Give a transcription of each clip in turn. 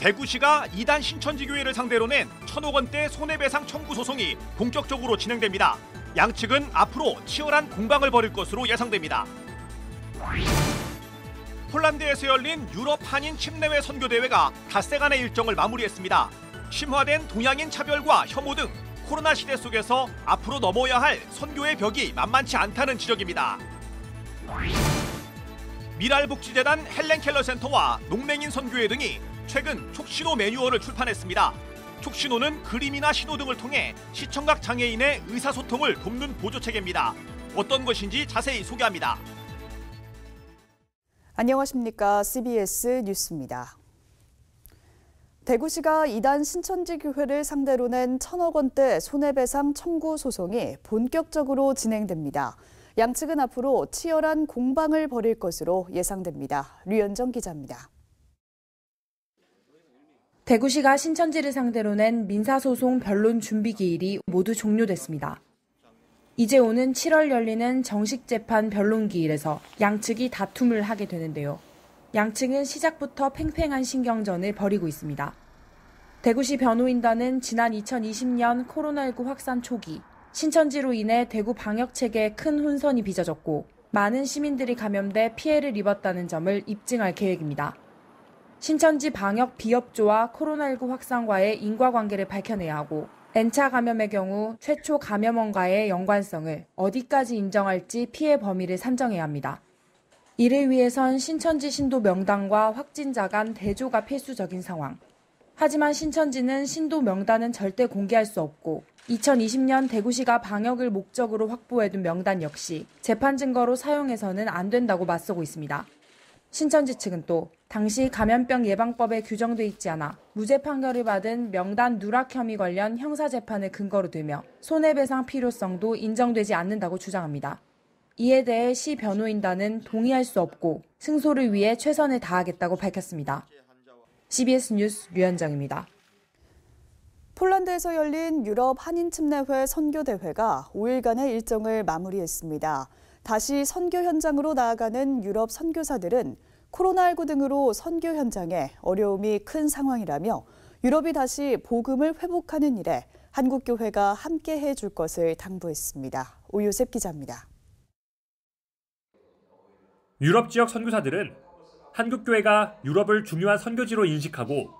대구시가 이단 신천지교회를 상대로 낸 1,000억 원대 손해배상 청구 소송이 본격적으로 진행됩니다. 양측은 앞으로 치열한 공방을 벌일 것으로 예상됩니다. 폴란드에서 열린 유럽 한인 침례회 선교대회가 닷새간의 일정을 마무리했습니다. 심화된 동양인 차별과 혐오 등 코로나 시대 속에서 앞으로 넘어야 할 선교의 벽이 만만치 않다는 지적입니다. 미랄복지재단 헬렌 켈러 센터와 농맹인 선교회 등이 최근 촉신호 매뉴얼을 출판했습니다. 촉신호는 그림이나 신호 등을 통해 시청각 장애인의 의사소통을 돕는 보조체계입니다. 어떤 것인지 자세히 소개합니다. 안녕하십니까. CBS 뉴스입니다. 대구시가 이단 신천지교회를 상대로 낸 1,000억 원대 손해배상 청구 소송이 본격적으로 진행됩니다. 양측은 앞으로 치열한 공방을 벌일 것으로 예상됩니다. 류현정 기자입니다. 대구시가 신천지를 상대로 낸 민사소송 변론 준비 기일이 모두 종료됐습니다. 이제 오는 7월 열리는 정식 재판 변론 기일에서 양측이 다툼을 하게 되는데요. 양측은 시작부터 팽팽한 신경전을 벌이고 있습니다. 대구시 변호인단은 지난 2020년 코로나19 확산 초기 신천지로 인해 대구 방역체계에 큰 혼선이 빚어졌고 많은 시민들이 감염돼 피해를 입었다는 점을 입증할 계획입니다. 신천지 방역 비협조와 코로나19 확산과의 인과관계를 밝혀내야 하고 N차 감염의 경우 최초 감염원과의 연관성을 어디까지 인정할지 피해 범위를 산정해야 합니다. 이를 위해선 신천지 신도 명단과 확진자 간 대조가 필수적인 상황. 하지만 신천지는 신도 명단은 절대 공개할 수 없고 2020년 대구시가 방역을 목적으로 확보해둔 명단 역시 재판 증거로 사용해서는 안 된다고 맞서고 있습니다. 신천지 측은 또 당시 감염병 예방법에 규정돼 있지 않아 무죄 판결을 받은 명단 누락 혐의 관련 형사재판을 근거로 들며 손해배상 필요성도 인정되지 않는다고 주장합니다. 이에 대해 시 변호인단은 동의할 수 없고 승소를 위해 최선을 다하겠다고 밝혔습니다. CBS 뉴스 류현정입니다. 폴란드에서 열린 유럽 한인 침례회 선교대회가 5일간의 일정을 마무리했습니다. 다시 선교 현장으로 나아가는 유럽 선교사들은 코로나19 등으로 선교 현장에 어려움이 큰 상황이라며 유럽이 다시 복음을 회복하는 일에 한국교회가 함께해 줄 것을 당부했습니다. 오유셉 기자입니다. 유럽 지역 선교사들은 한국교회가 유럽을 중요한 선교지로 인식하고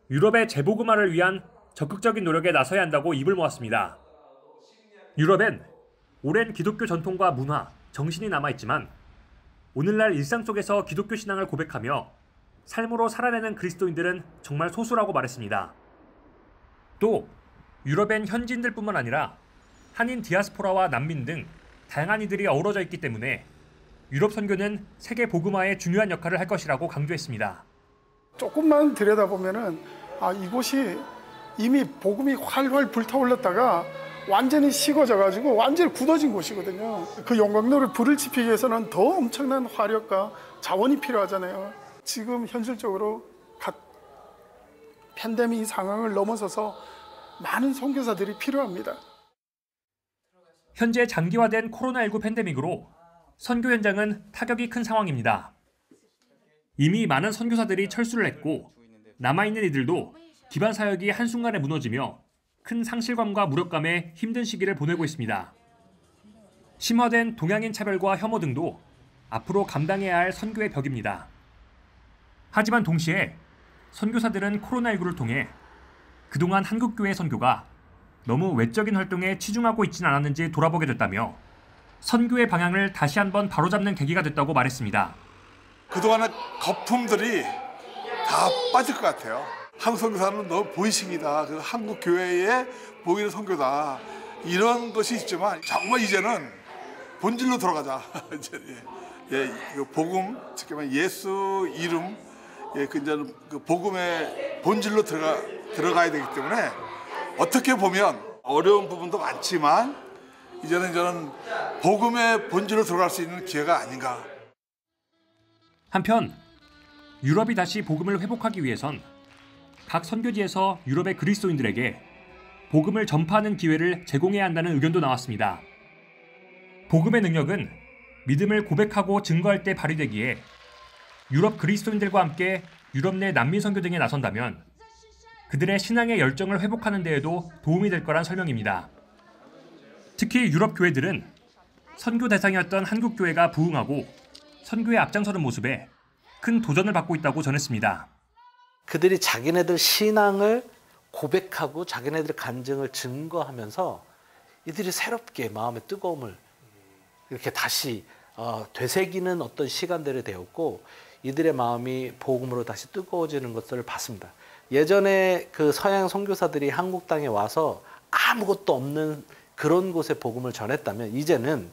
유럽의 재복음화를 위한 적극적인 노력에 나서야 한다고 입을 모았습니다. 유럽엔 오랜 기독교 전통과 문화, 정신이 남아있지만 오늘날 일상 속에서 기독교 신앙을 고백하며 삶으로 살아내는 그리스도인들은 정말 소수라고 말했습니다. 또 유럽엔 현지인들뿐만 아니라 한인 디아스포라와 난민 등 다양한 이들이 어우러져 있기 때문에 유럽 선교는 세계 복음화에 중요한 역할을 할 것이라고 강조했습니다. 조금만 들여다보면은 이곳이 이미 복음이 활활 불타올랐다가 완전히 식어져가지고 완전히 굳어진 곳이거든요. 그 영광로를 불을 지피기 위해서는 더 엄청난 화력과 자원이 필요하잖아요. 지금 현실적으로 팬데믹 상황을 넘어서서 많은 선교사들이 필요합니다. 현재 장기화된 코로나19 팬데믹으로 선교 현장은 타격이 큰 상황입니다. 이미 많은 선교사들이 철수를 했고 남아있는 이들도 기반 사역이 한순간에 무너지며 큰 상실감과 무력감에 힘든 시기를 보내고 있습니다. 심화된 동양인 차별과 혐오 등도 앞으로 감당해야 할 선교의 벽입니다. 하지만 동시에 선교사들은 코로나19를 통해 그동안 한국교회 선교가 너무 외적인 활동에 치중하고 있지는 않았는지 돌아보게 됐다며 선교의 방향을 다시 한번 바로잡는 계기가 됐다고 말했습니다. 그동안의 거품들이 다 빠질 것 같아요. 한국 선교사는 너무 보이싱이다. 그 한국 교회에 보이는 선교다. 이런 것이 있지만 정말 이제는 본질로 돌아가자. 그 복음, 즉 예수 이름, 이제는 그 복음의 본질로 들어가야 되기 때문에 어떻게 보면 어려운 부분도 많지만 이제는 복음의 본질로 들어갈 수 있는 기회가 아닌가. 한편 유럽이 다시 복음을 회복하기 위해선 각 선교지에서 유럽의 그리스도인들에게 복음을 전파하는 기회를 제공해야 한다는 의견도 나왔습니다. 복음의 능력은 믿음을 고백하고 증거할 때 발휘되기에 유럽 그리스도인들과 함께 유럽 내 난민 선교 등에 나선다면 그들의 신앙의 열정을 회복하는 데에도 도움이 될 거란 설명입니다. 특히 유럽 교회들은 선교 대상이었던 한국 교회가 부흥하고 선교에 앞장서는 모습에 큰 도전을 받고 있다고 전했습니다. 그들이 자기네들 신앙을 고백하고 자기네들의 간증을 증거하면서 이들이 새롭게 마음의 뜨거움을 이렇게 다시 되새기는 어떤 시간들이 되었고 이들의 마음이 복음으로 다시 뜨거워지는 것들을 봤습니다. 예전에 그 서양 선교사들이 한국 땅에 와서 아무것도 없는 그런 곳에 복음을 전했다면 이제는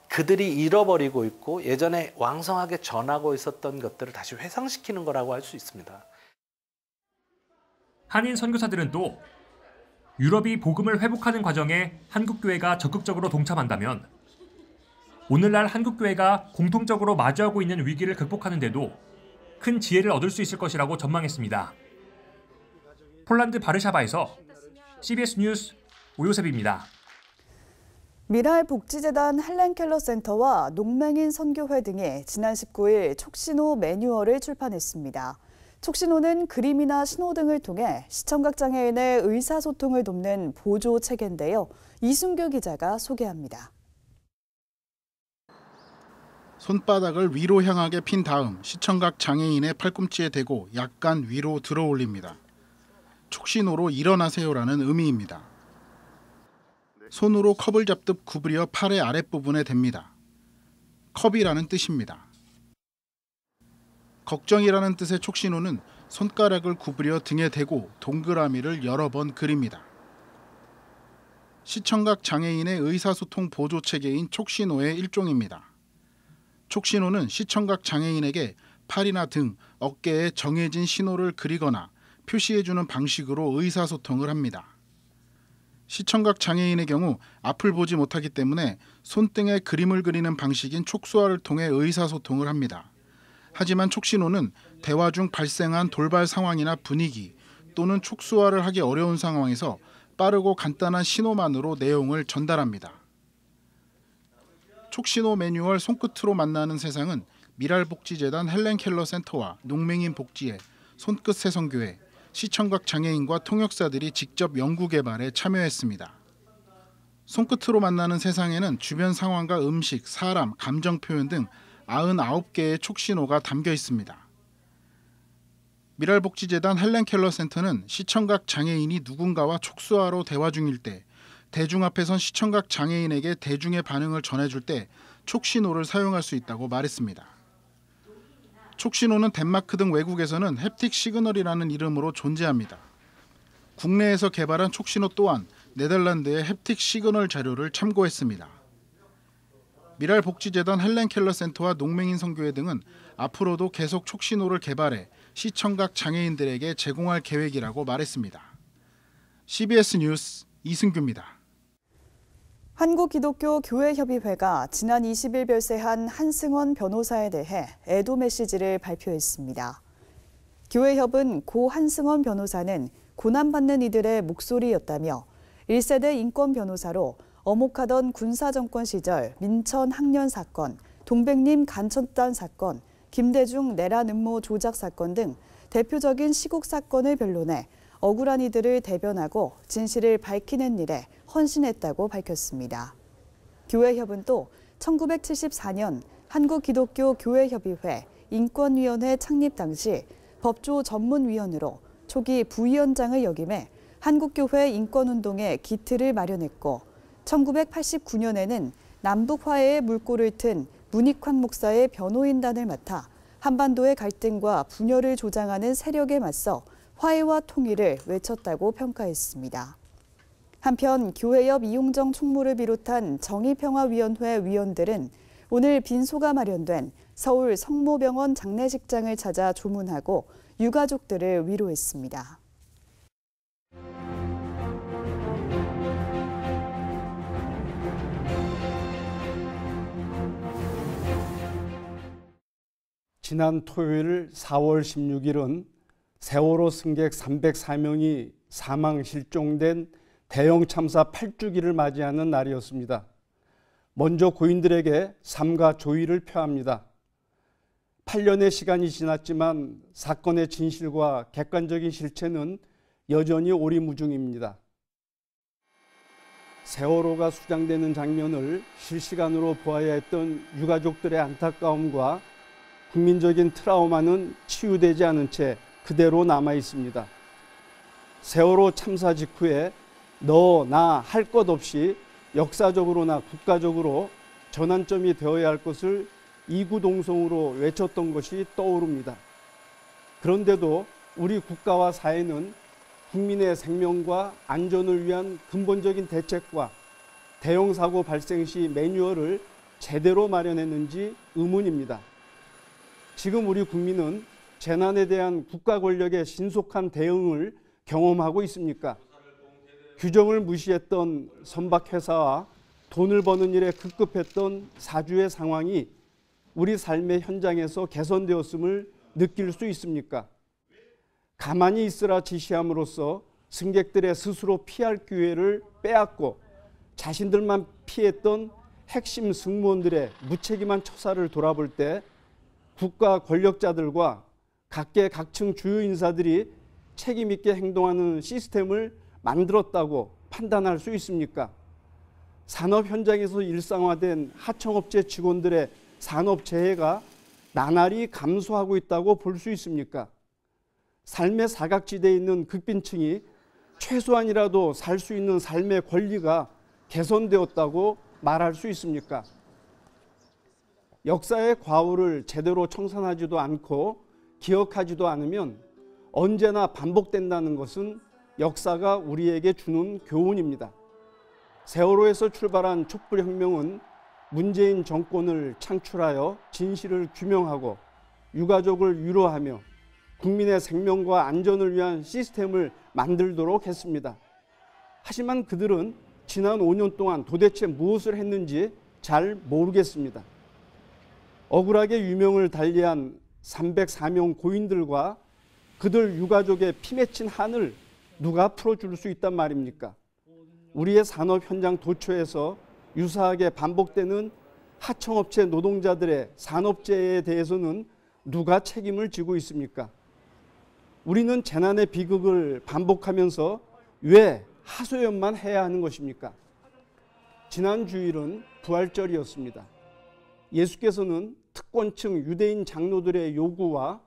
그들이 잃어버리고 있고 예전에 왕성하게 전하고 있었던 것들을 다시 회상시키는 거라고 할 수 있습니다. 한인 선교사들은 또 유럽이 복음을 회복하는 과정에 한국 교회가 적극적으로 동참한다면 오늘날 한국 교회가 공통적으로 마주하고 있는 위기를 극복하는 데도 큰 지혜를 얻을 수 있을 것이라고 전망했습니다. 폴란드 바르샤바에서 CBS 뉴스 오요셉입니다. 미랄복지재단 헬렌켈러 센터와 농맹인 선교회 등이 지난 19일 촉신호 매뉴얼을 출판했습니다. 촉신호는 그림이나 신호 등을 통해 시청각 장애인의 의사소통을 돕는 보조 체계인데요. 이순규 기자가 소개합니다. 손바닥을 위로 향하게 핀 다음 시청각 장애인의 팔꿈치에 대고 약간 위로 들어 올립니다. 촉신호로 일어나세요라는 의미입니다. 손으로 컵을 잡듯 구부려 팔의 아랫부분에 댑니다. 컵이라는 뜻입니다. 걱정이라는 뜻의 촉신호는 손가락을 구부려 등에 대고 동그라미를 여러 번 그립니다. 시청각 장애인의 의사소통 보조 체계인 촉신호의 일종입니다. 촉신호는 시청각 장애인에게 팔이나 등, 어깨에 정해진 신호를 그리거나 표시해주는 방식으로 의사소통을 합니다. 시청각 장애인의 경우 앞을 보지 못하기 때문에 손등에 그림을 그리는 방식인 촉수화를 통해 의사소통을 합니다. 하지만 촉신호는 대화 중 발생한 돌발 상황이나 분위기 또는 촉수화를 하기 어려운 상황에서 빠르고 간단한 신호만으로 내용을 전달합니다. 촉신호 매뉴얼 손끝으로 만나는 세상은 미랄복지재단 헬렌켈러 센터와 농맹인 복지회, 손끝 새선교회, 시청각 장애인과 통역사들이 직접 연구 개발에 참여했습니다. 손끝으로 만나는 세상에는 주변 상황과 음식, 사람, 감정 표현 등 99개의 촉신호가 담겨 있습니다. 미랄복지재단 헬렌켈러 센터는 시청각 장애인이 누군가와 촉수화로 대화 중일 때, 대중 앞에선 시청각 장애인에게 대중의 반응을 전해줄 때 촉신호를 사용할 수 있다고 말했습니다. 촉신호는 덴마크 등 외국에서는 햅틱 시그널이라는 이름으로 존재합니다. 국내에서 개발한 촉신호 또한 네덜란드의 햅틱 시그널 자료를 참고했습니다. 미랄복지재단 헬렌켈러 센터와 농맹인 선교회 등은 앞으로도 계속 촉신호를 개발해 시청각 장애인들에게 제공할 계획이라고 말했습니다. CBS 뉴스 이승규입니다. 한국기독교교회협의회가 지난 20일 별세한 한승원 변호사에 대해 애도 메시지를 발표했습니다. 교회협은 고 한승원 변호사는 고난받는 이들의 목소리였다며 1세대 인권 변호사로 어목하던 군사정권 시절 민천 학년 사건, 동백님 간첩단 사건, 김대중 내란 음모 조작 사건 등 대표적인 시국 사건을 변론해 억울한 이들을 대변하고 진실을 밝히는 일에 헌신했다고 밝혔습니다. 교회협은 또 1974년 한국기독교교회협의회 인권위원회 창립 당시 법조 전문위원으로 초기 부위원장을 역임해 한국교회 인권운동에 기틀을 마련했고 1989년에는 남북 화해의 물꼬를 튼 문익환 목사의 변호인단을 맡아 한반도의 갈등과 분열을 조장하는 세력에 맞서 화해와 통일을 외쳤다고 평가했습니다. 한편 교회협 이용정 총무를 비롯한 정의평화위원회 위원들은 오늘 빈소가 마련된 서울 성모병원 장례식장을 찾아 조문하고 유가족들을 위로했습니다. 지난 토요일 4월 16일은 세월호 승객 304명이 사망 실종된 대형 참사 8주기를 맞이하는 날이었습니다. 먼저 고인들에게 삼가 조의를 표합니다. 8년의 시간이 지났지만 사건의 진실과 객관적인 실체는 여전히 오리무중입니다. 세월호가 수장되는 장면을 실시간으로 보아야 했던 유가족들의 안타까움과 국민적인 트라우마는 치유되지 않은 채 그대로 남아 있습니다. 세월호 참사 직후에 너, 나 할 것 없이 역사적으로나 국가적으로 전환점이 되어야 할 것을 이구동성으로 외쳤던 것이 떠오릅니다. 그런데도 우리 국가와 사회는 국민의 생명과 안전을 위한 근본적인 대책과 대형사고 발생 시 매뉴얼을 제대로 마련했는지 의문입니다. 지금 우리 국민은 재난에 대한 국가 권력의 신속한 대응을 경험하고 있습니까? 규정을 무시했던 선박회사와 돈을 버는 일에 급급했던 사주의 상황이 우리 삶의 현장에서 개선되었음을 느낄 수 있습니까? 가만히 있으라 지시함으로써 승객들의 스스로 피할 기회를 빼앗고 자신들만 피했던 핵심 승무원들의 무책임한 처사를 돌아볼 때 국가 권력자들과 각계각층 주요 인사들이 책임 있게 행동하는 시스템을 만들었다고 판단할 수 있습니까? 산업 현장에서 일상화된 하청업체 직원들의 산업재해가 나날이 감소하고 있다고 볼 수 있습니까? 삶의 사각지대에 있는 극빈층이 최소한이라도 살 수 있는 삶의 권리가 개선되었다고 말할 수 있습니까? 역사의 과오를 제대로 청산하지도 않고 기억하지도 않으면 언제나 반복된다는 것은 역사가 우리에게 주는 교훈입니다. 세월호에서 출발한 촛불혁명은 문재인 정권을 창출하여 진실을 규명하고 유가족을 위로하며 국민의 생명과 안전을 위한 시스템을 만들도록 했습니다. 하지만 그들은 지난 5년 동안 도대체 무엇을 했는지 잘 모르겠습니다. 억울하게 유명을 달리한 304명 고인들과 그들 유가족의 피 맺힌 한을 누가 풀어줄 수 있단 말입니까? 우리의 산업 현장 도처에서 유사하게 반복되는 하청업체 노동자들의 산업재해에 대해서는 누가 책임을 지고 있습니까? 우리는 재난의 비극을 반복하면서 왜 하소연만 해야 하는 것입니까? 지난 주일은 부활절이었습니다. 예수께서는 특권층 유대인 장로들의 요구와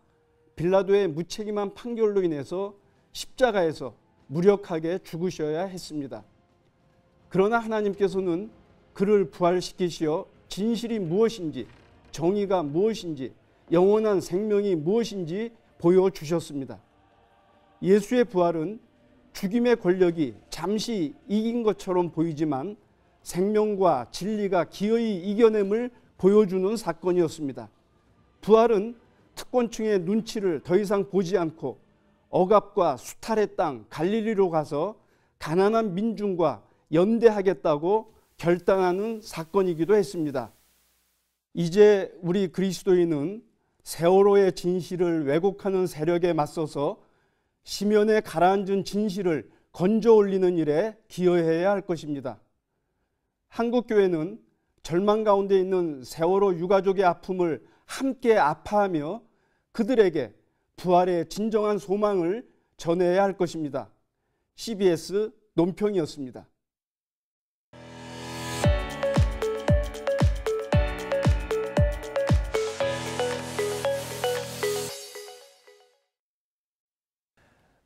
빌라도의 무책임한 판결로 인해서 십자가에서 무력하게 죽으셔야 했습니다. 그러나 하나님께서는 그를 부활시키시어 진실이 무엇인지, 정의가 무엇인지, 영원한 생명이 무엇인지 보여주셨습니다. 예수의 부활은 죽임의 권력이 잠시 이긴 것처럼 보이지만 생명과 진리가 기어이 이겨냄을 보여주는 사건이었습니다. 부활은 특권층의 눈치를 더 이상 보지 않고 억압과 수탈의 땅 갈릴리로 가서 가난한 민중과 연대하겠다고 결단하는 사건이기도 했습니다. 이제 우리 그리스도인은 세월호의 진실을 왜곡하는 세력에 맞서서 심연에 가라앉은 진실을 건져 올리는 일에 기여해야 할 것입니다. 한국교회는 절망 가운데 있는 세월호 유가족의 아픔을 함께 아파하며 그들에게 부활의 진정한 소망을 전해야 할 것입니다. CBS 논평이었습니다.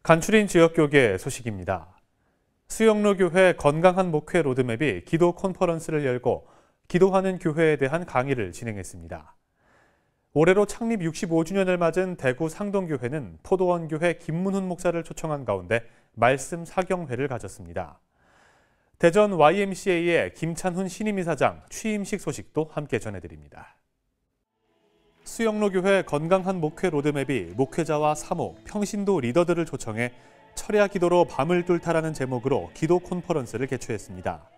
간추린 지역교계 소식입니다. 수영로 교회 건강한 목회 로드맵이 기도 컨퍼런스를 열고 기도하는 교회에 대한 강의를 진행했습니다. 올해로 창립 65주년을 맞은 대구 상동교회는 포도원교회 김문훈 목사를 초청한 가운데 말씀 사경회를 가졌습니다. 대전 YMCA의 김찬훈 신임이사장 취임식 소식도 함께 전해드립니다. 수영로 교회 건강한 목회 로드맵이 목회자와 사모, 평신도 리더들을 초청해 철야 기도로 밤을 뚫다라는 제목으로 기도 컨퍼런스를 개최했습니다.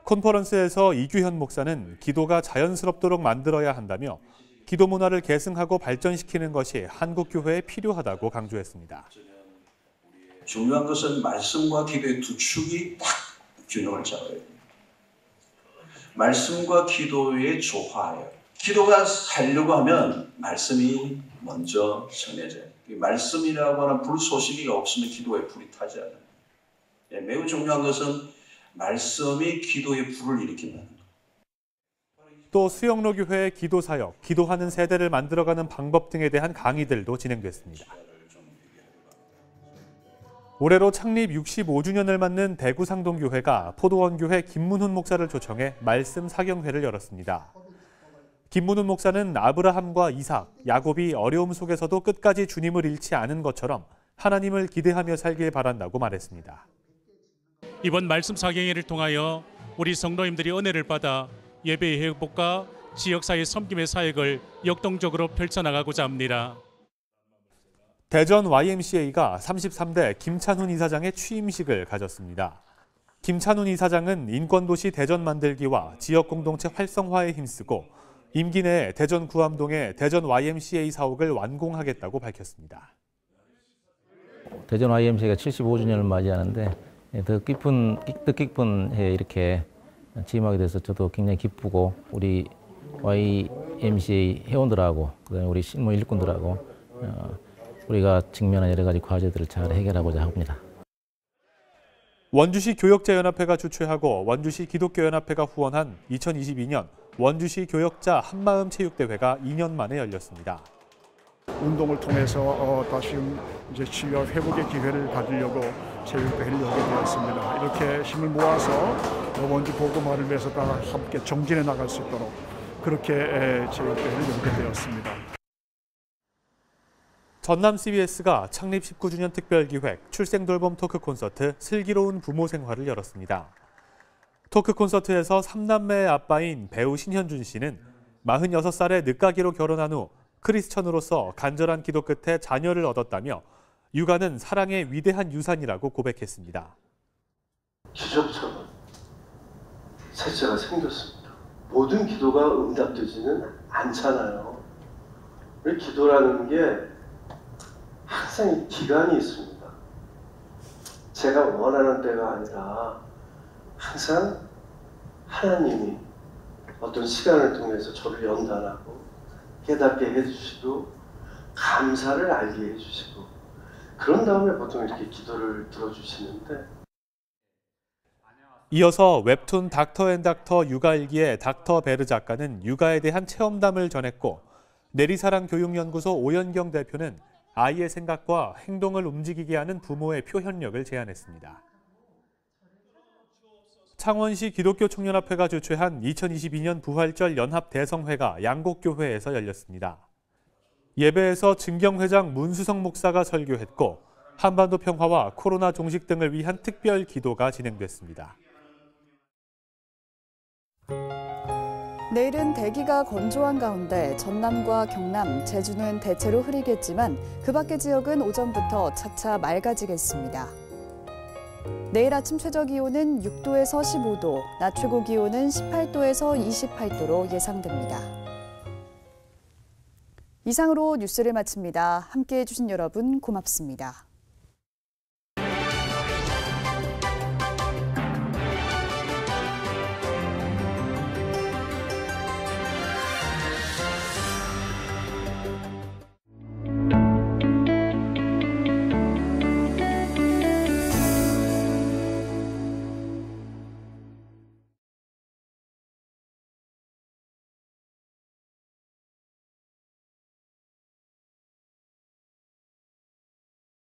컨퍼런스에서 이규현 목사는 기도가 자연스럽도록 만들어야 한다며 기도 문화를 계승하고 발전시키는 것이 한국 교회에 필요하다고 강조했습니다. 중요한 것은 말씀과 기도의 두 축이 딱 균형을 잡아야 됩니다. 말씀과 기도의 조화예요. 기도가 살려고 하면 말씀이 먼저 전해져요. 말씀이라고 하는 불소식이 없으면 기도에 불이 타지 않아요. 매우 중요한 것은 말씀이 기도의 불을 일으킨다는 것. 또 수영로 교회의 기도 사역, 기도하는 세대를 만들어가는 방법 등에 대한 강의들도 진행됐습니다. 올해로 창립 65주년을 맞는 대구 상동교회가 포도원교회 김문훈 목사를 초청해 말씀 사경회를 열었습니다. 김문훈 목사는 아브라함과 이삭, 야곱이 어려움 속에서도 끝까지 주님을 잃지 않은 것처럼 하나님을 기대하며 살길 바란다고 말했습니다. 이번 말씀 사경회를 통하여 우리 성도님들이 은혜를 받아 예배의 회복과 지역사회 섬김의 사역을 역동적으로 펼쳐나가고자 합니다. 대전 YMCA가 33대 김찬훈 이사장의 취임식을 가졌습니다. 김찬훈 이사장은 인권도시 대전 만들기와 지역공동체 활성화에 힘쓰고 임기 내에 대전 구암동의 대전 YMCA 사옥을 완공하겠다고 밝혔습니다. 대전 YMCA가 75주년을 맞이하는데 뜻깊은 해에 이렇게 취임하게 돼서 저도 굉장히 기쁘고 우리 YMCA 회원들하고 그다음에 우리 신문 일꾼들하고 우리가 직면한 여러 가지 과제들을 잘 해결하고자 합니다. 원주시 교역자연합회가 주최하고 원주시 기독교연합회가 후원한 2022년 원주시 교역자 한마음 체육대회가 2년 만에 열렸습니다. 운동을 통해서 다시 이제 치유와 회복의 기회를 가지려고 체육대회를 열게 되었습니다. 이렇게 힘을 모아서 원주 복음화를 위해서 다 함께 정진해 나갈 수 있도록 그렇게 체육대회를 열게 되었습니다. 전남 CBS가 창립 19주년 특별기획 출생돌봄 토크 콘서트 슬기로운 부모 생활을 열었습니다. 토크 콘서트에서 3남매의 아빠인 배우 신현준 씨는 46살에 늦가기로 결혼한 후 크리스천으로서 간절한 기도 끝에 자녀를 얻었다며 육아는 사랑의 위대한 유산이라고 고백했습니다. 기적처럼 셋째가 생겼습니다. 모든 기도가 응답되지는 않잖아요. 우리 기도라는 게 항상 기간이 있습니다. 제가 원하는 때가 아니라 항상 하나님이 어떤 시간을 통해서 저를 연단하고 깨닫게 해주시고 감사를 알게 해주시고 그런 다음에 보통 이렇게 기도를 들어주시는데 이어서 웹툰 닥터앤닥터 육아일기의 닥터 베르 작가는 육아에 대한 체험담을 전했고 내리사랑 교육연구소 오연경 대표는 아이의 생각과 행동을 움직이게 하는 부모의 표현력을 제안했습니다. 창원시 기독교총연합회가 주최한 2022년 부활절 연합대성회가 양곡교회에서 열렸습니다. 예배에서 증경회장 문수성 목사가 설교했고 한반도 평화와 코로나 종식 등을 위한 특별 기도가 진행됐습니다. 내일은 대기가 건조한 가운데 전남과 경남, 제주는 대체로 흐리겠지만 그 밖의 지역은 오전부터 차차 맑아지겠습니다. 내일 아침 최저기온은 6도에서 15도, 낮 최고 기온은 18도에서 28도로 예상됩니다. 이상으로 뉴스를 마칩니다. 함께해 주신 여러분 고맙습니다.